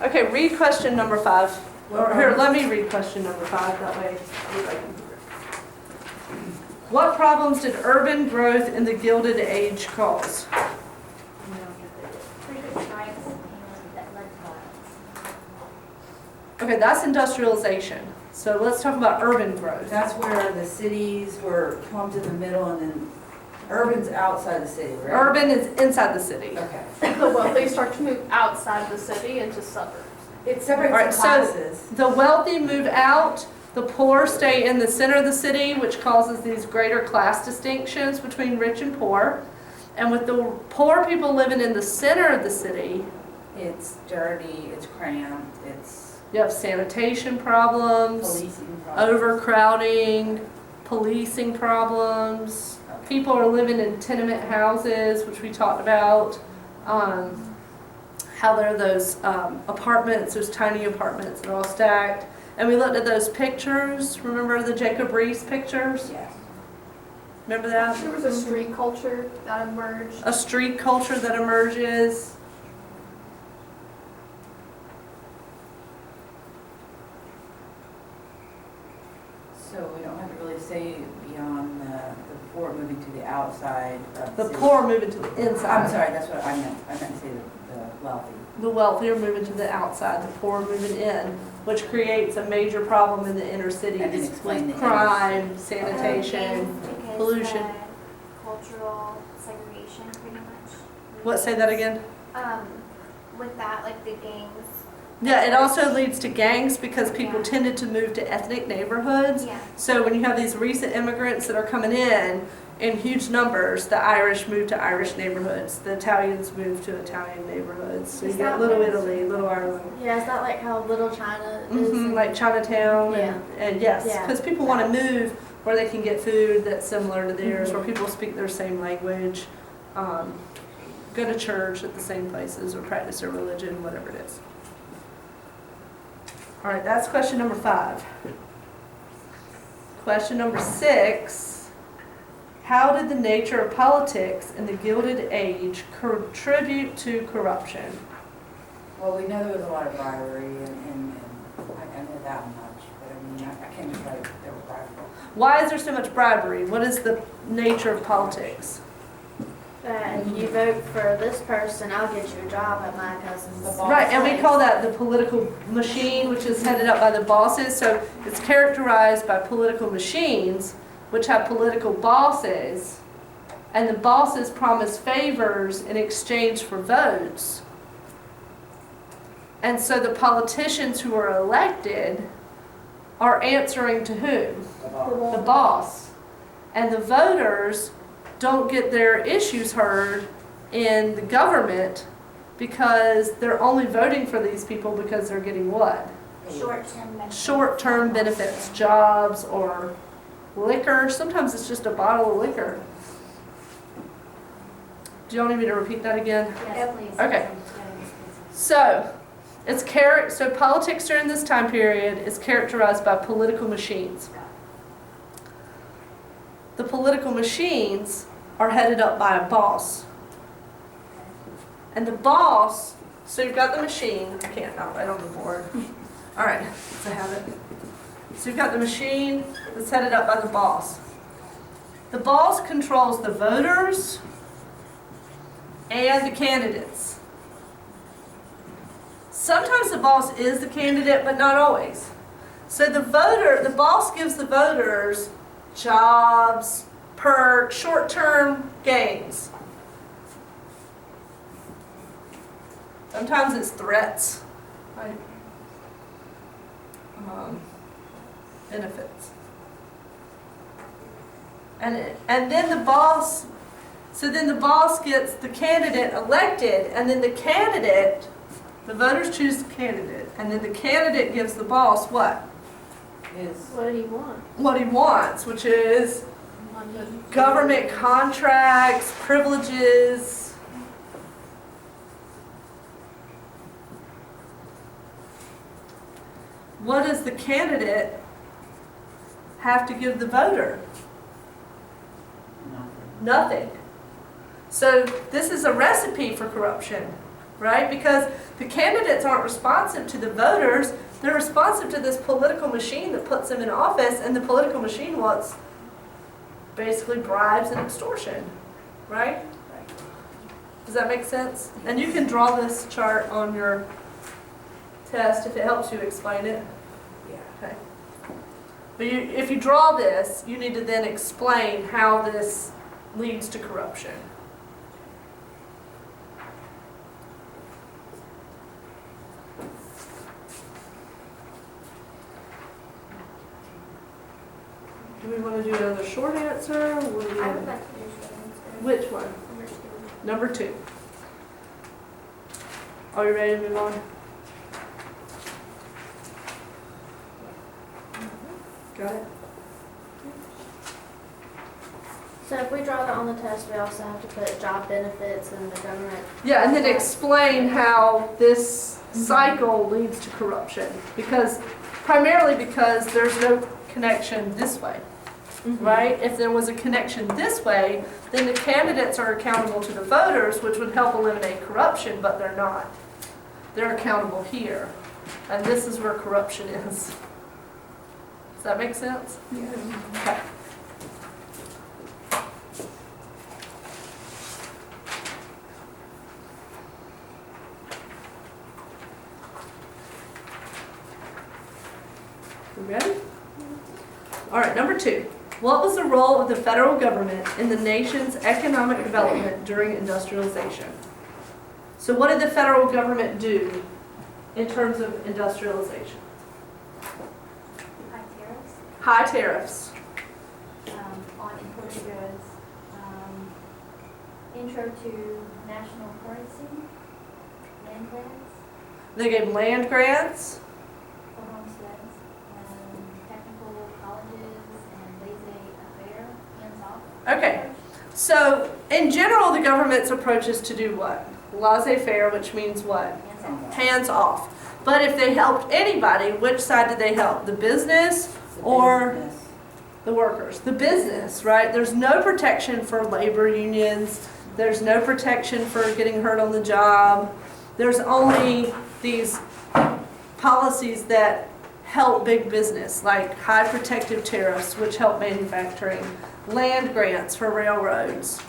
Okay, read question number 5. Or here, let me read question number 5, that way everybody can hear it. What problems did urban growth in the Gilded Age cause? Frequent strikes and that led to violence. Okay, that's industrialization. So let's talk about urban growth. That's where the cities were clumped in the middle and then urban's outside the city, right? Urban is inside the city. Okay. The wealthy start to move outside the city into suburbs. It separates All right, the so classes. the wealthy move out, the poor stay in the center of the city, which causes these greater class distinctions between rich and poor. And with the poor people living in the center of the city, It's dirty, it's cramped, it's you have sanitation problems, policing problems. overcrowding, policing problems. People are living in tenement houses, which we talked about. How there are those apartments, those tiny apartments that are all stacked. And we looked at those pictures. Remember the Jacob Riis pictures? Yes. Remember that? There was a street culture that emerged. A street culture that emerges. So we don't have to really say beyond the poor moving to the outside of The city. poor moving to the inside. I'm sorry, that's what I meant. I meant to say the wealthy. The wealthy are moving to the outside, the poor are moving in, which creates a major problem in the inner cities And then explain with the crime, sanitation, Because pollution. cultural segregation, pretty much. What, say that again? With that, like the gangs. Yeah, it also leads to gangs because people tended to move to ethnic neighborhoods. Yeah. So when you have these recent immigrants that are coming in huge numbers, the Irish move to Irish neighborhoods, the Italians move to Italian neighborhoods. So you Is get that Little what- Italy, Little Ireland. Yeah, is that like how Little China is? Like Chinatown, Yeah. and yes, Yeah. because people want to move where they can get food that's similar to theirs, Mm-hmm. where people speak their same language, go to church at the same places, or practice their religion, whatever it is. All right, that's question number 5. Question number 6. How did the nature of politics in the Gilded Age contribute to corruption? Well, we know there was a lot of bribery and I know that much, but I mean, I can't just write there were bribery. Why is there so much bribery? What is the nature of politics? And you vote for this person, I'll get you a job at my cousin's. The boss. Right, and we call that the political machine, which is headed up by the bosses. So it's characterized by political machines, which have political bosses, and the bosses promise favors in exchange for votes. And so the politicians who are elected are answering to whom? The boss. The boss. And the voters don't get their issues heard in the government because they're only voting for these people because they're getting what? Short-term benefits. Short-term benefits, jobs, or liquor. Sometimes it's just a bottle of liquor. Do y'all need me to repeat that again? Yes, please. Okay. So, so politics during this time period is characterized by political machines. The political machines are headed up by a boss. And the boss, so you've got the machine, I can't not write on the board. All right, let's have it. So you've got the machine that's headed up by the boss. The boss controls the voters and the candidates. Sometimes the boss is the candidate, but not always. So the boss gives the voters jobs, perks, short-term gains. Sometimes it's threats, right? Benefits. And then the boss gets the candidate elected, and then the voters choose the candidate, and then the candidate gives the boss what? What do you want? What he wants, which is Money. government contracts, privileges. What does the candidate have to give the voter? Nothing. Nothing. So this is a recipe for corruption. right? Because the candidates aren't responsive to the voters, they're responsive to this political machine that puts them in office, and the political machine wants basically bribes and extortion, right? Does that make sense? And you can draw this chart on your test if it helps you explain it. Yeah. Okay. But if you draw this, you need to then explain how this leads to corruption. Do we want to do another short answer? What do you I want? would like to do short answer. Which one? Number two. Number 2. Are you ready to move on? Got it? So if we draw that on the test, we also have to put job benefits and the government. Yeah, and then explain how this cycle leads to corruption. Primarily because there's no connection this way, right? If there was a connection this way, then the candidates are accountable to the voters, which would help eliminate corruption, but they're not. They're accountable here. And this is where corruption is. Does that make sense? Yeah. Okay. We ready? All right, number 2. What was the role of the federal government in the nation's economic development during industrialization? So what did the federal government do in terms of industrialization? High tariffs, High tariffs. on imported goods, intro to national currency, land grants They gave land grants. for homesteads, technical colleges, and laissez-faire, hands-off. Okay. approach. So in general, the government's approach is to do what? Laissez-faire, which means what? Hands-off. Hands off. But if they helped anybody, which side did they help? The business or Business. the workers? The business, right? There's no protection for labor unions. There's no protection for getting hurt on the job. There's only these policies that help big business, like high protective tariffs, which help manufacturing, land grants for railroads.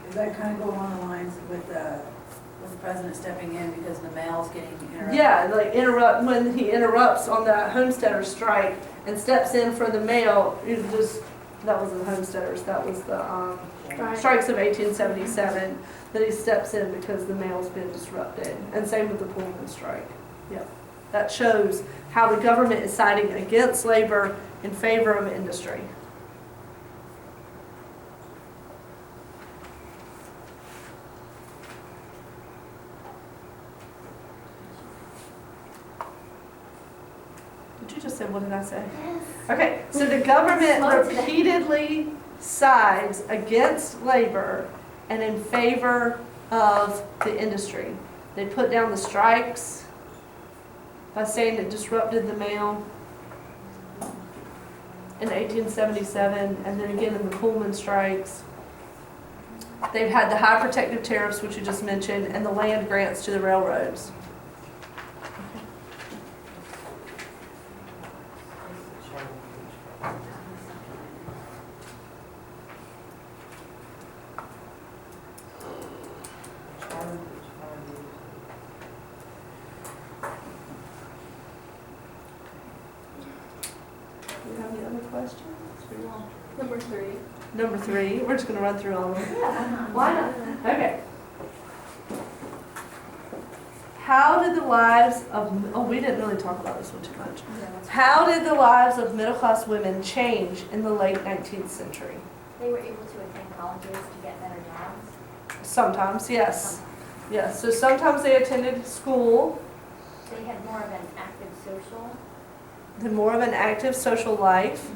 Does that kind of go along the lines with the president stepping in because the mail's getting interrupted? Yeah, like when he interrupts on the homesteader strike and steps in for the mail, that wasn't the homesteaders, that was the Right. strikes of 1877, that he steps in because the mail's been disrupted. And same with the Pullman strike. Yep. That shows how the government is siding against labor in favor of industry. Did you just say, what did I say? Okay, so the government Slow today. repeatedly sides against labor and in favor of the industry. They put down the strikes by saying it disrupted the mail in 1877, and then again in the Pullman strikes. They've had the high protective tariffs, which you just mentioned, and the land grants to the railroads. Do you have any other questions? Number 3. Number 3, we're just going to run through all of them. Why not? Okay. How did the lives of, we didn't really talk about this one too much. How did the lives of middle-class women change in the late 19th century? They were able to attend colleges to get better jobs. Sometimes, yes. Yes, so sometimes they attended school, They had more of an active social. then more of an active social life.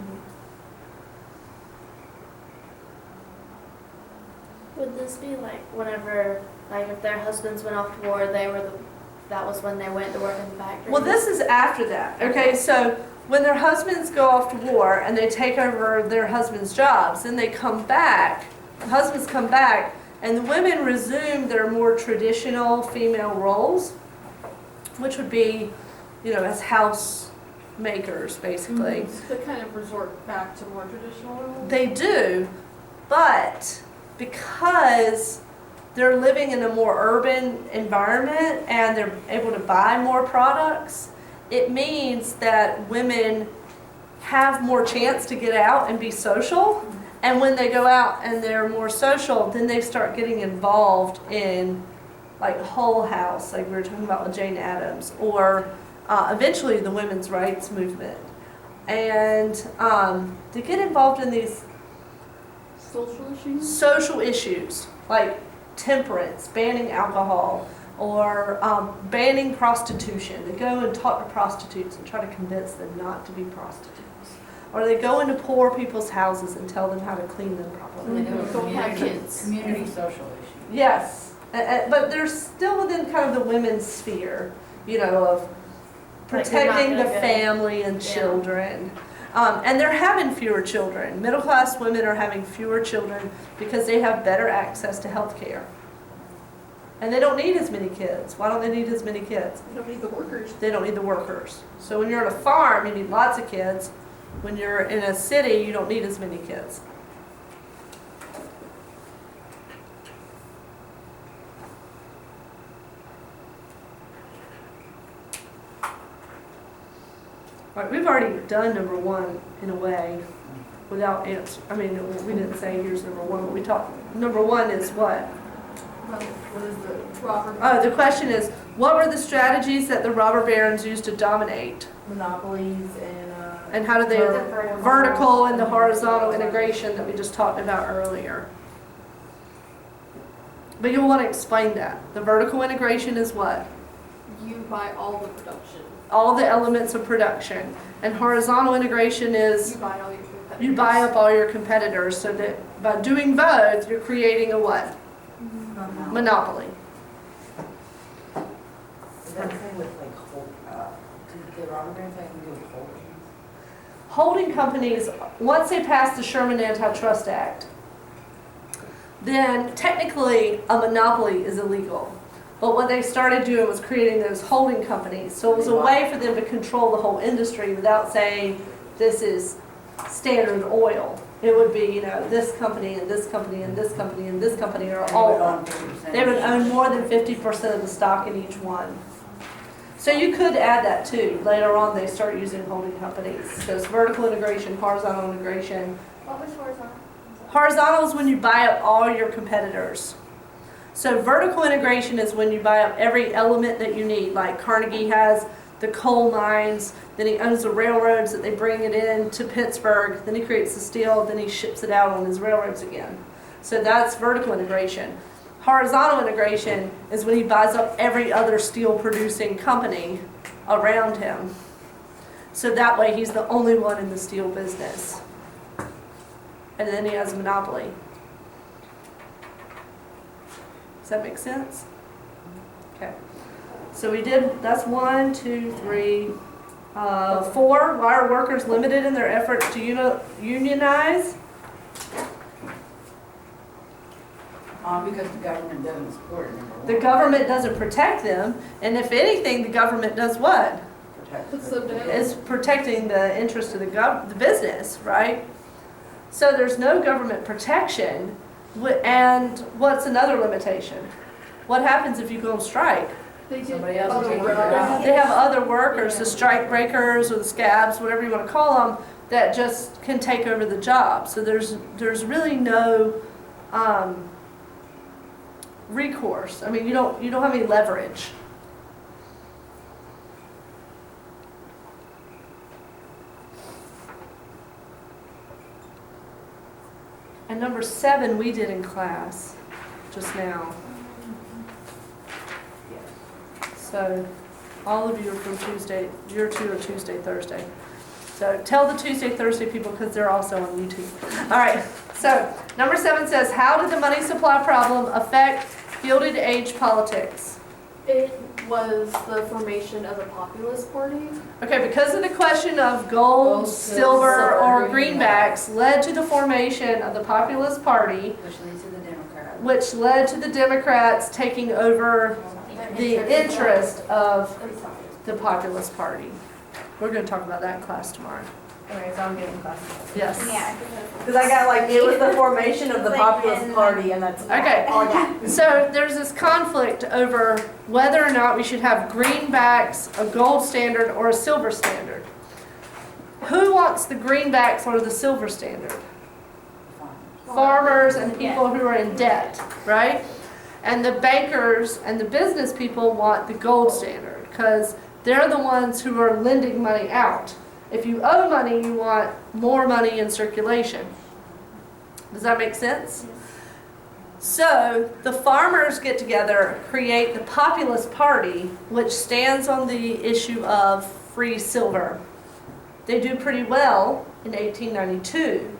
Would this be like whenever, like if their husbands went off to war, that was when they went to work in the factory? Well, this is after that. Okay, so when their husbands go off to war and they take over their husbands' jobs, then they come back, the husbands come back, And the women resume their more traditional female roles, which would be, as housemakers, basically. They kind of resort back to more traditional roles. They do, but because they're living in a more urban environment and they're able to buy more products, it means that women have more chance to get out and be social. And when they go out and they're more social, then they start getting involved in like Whole House, like we were talking about with Jane Addams, or eventually the women's rights movement. And to get involved in these social issues, like temperance, banning alcohol, or banning prostitution. They go and talk to prostitutes and try to convince them not to be prostitutes. Or they go into poor people's houses and tell them how to clean them properly. Don't have kids. Community social issue. Yes, but they're still within kind of the women's sphere, of protecting the family and children. And they're having fewer children. Middle class women are having fewer children because they have better access to health care. And they don't need as many kids. Why don't they need as many kids? They don't need the workers. They don't need the workers. So when you're on a farm, you need lots of kids. When you're in a city, you don't need as many kids. All right, we've already done number one in a way without answer. I mean, we didn't say here's number one, but we talked. Number one is what? What is the robber? Oh, the question is, what were the strategies that the robber barons used to dominate? Monopolies And how did they, vertical and the horizontal integration that we just talked about earlier. But you'll want to explain that. The vertical integration is what? You buy all the production. All the elements of production. And horizontal integration is You buy all your competitors. you buy up all your competitors, so that by doing both, you're creating a what? Monopoly. Is that the same with like did the robber barons have anything to do with holdings? Holding companies, once they pass the Sherman Antitrust Act, then technically a monopoly is illegal. But what they started doing was creating those holding companies. So it was a way for them to control the whole industry without saying this is Standard Oil. It would be, this company and this company and this company and this company are all, they would own more than 50% of the stock in each one. So you could add that too. Later on, they start using holding companies. So it's vertical integration, horizontal integration. What was horizontal? Horizontal is when you buy up all your competitors. So vertical integration is when you buy up every element that you need. Like Carnegie has the coal mines, then he owns the railroads that they bring it in to Pittsburgh, then he creates the steel, then he ships it out on his railroads again. So that's vertical integration. Horizontal integration is when he buys up every other steel producing company around him. So that way he's the only one in the steel business. And then he has a monopoly. Does that make sense? Okay. So we did, that's 1, 2, 3, 4. Why are workers limited in their efforts to unionize? Because the government doesn't support it, number one. The government doesn't protect them, and if anything, the government does what? Protect Puts them. them down. Is protecting the interest of the business, right? So there's no government protection, and what's another limitation? What happens if you go on strike? They get Somebody else other will take your workers. job. They have other workers, the strike breakers or the scabs, whatever you want to call them, that just can take over the job. So there's really no recourse. I mean, you don't have any leverage. And number 7 we did in class just now. So all of you are from Tuesday, your 2 are Tuesday, Thursday. So tell the Tuesday, Thursday people because they're also on YouTube. All right, so number 7 says, how did the money supply problem affect Gilded Age politics? It was the formation of the Populist Party. Okay, because of the question of gold, silver, or greenbacks led to the formation of the Populist Party, Which leads to the Democrat. which led to the Democrats taking over the interest of the Populist Party. We're gonna talk about that in class tomorrow. Okay, so I'm getting classes. Yes. Yeah. Because I got like, it was the formation of the Like Populist in- Party and that's Okay. all I got. So there's this conflict over whether or not we should have greenbacks, a gold standard, or a silver standard. Who wants the greenbacks or the silver standard? Farmers and people who are in debt, right? And the bankers and the business people want the gold standard because they're the ones who are lending money out. If you owe money, you want more money in circulation. Does that make sense? So the farmers get together, create the Populist Party, which stands on the issue of free silver. They do pretty well in 1892.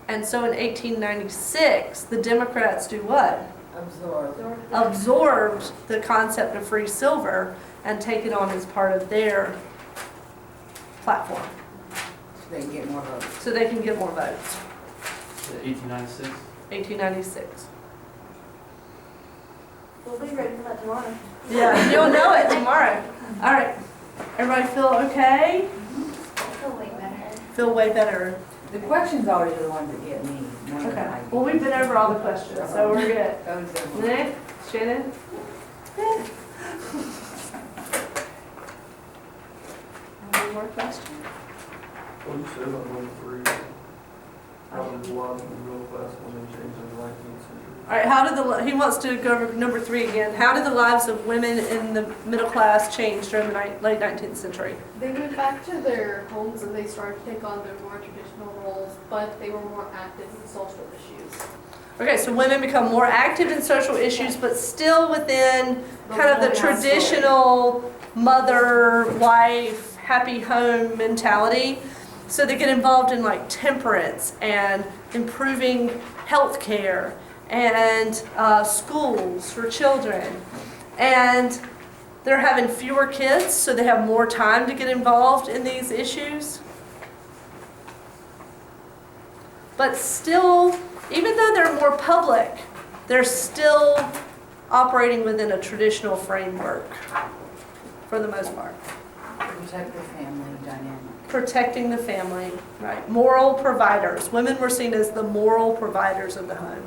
And so in 1896, the Democrats do what? Absorbed the concept of free silver and take it on as part of their platform So they can get more votes. so they can get more votes. 1896. 1896. We'll be ready for that tomorrow. Yeah, you'll know it tomorrow. All right. Everybody feel okay? I feel way better. Feel way better. The questions always are the ones that get me. more than Okay. I Well, we've been over all the questions, so we're good. Those are- Nick? Shannon? Any more questions? What you said on number 3, how did the laws in the middle class when they changed in the 19th century? All right, how did he wants to go over number 3 again. How did the lives of women in the middle class change during the late 19th century? They went back to their homes and they started to take on their more traditional roles, but they were more active in social issues. Okay, so women become more active in social issues, but still within kind of the traditional mother, wife, happy home mentality. So they get involved in like temperance and improving health care and schools for children. And they're having fewer kids, so they have more time to get involved in these issues. But still, even though they're more public, they're still operating within a traditional framework for the most part. Protect the family dynamic. Protecting the family, right? Moral providers. Women were seen as the moral providers of the home.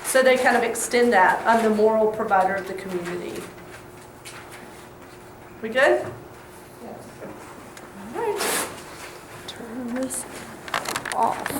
So they kind of extend that. I'm the moral provider of the community. We good? Yes. All right. Turn this off.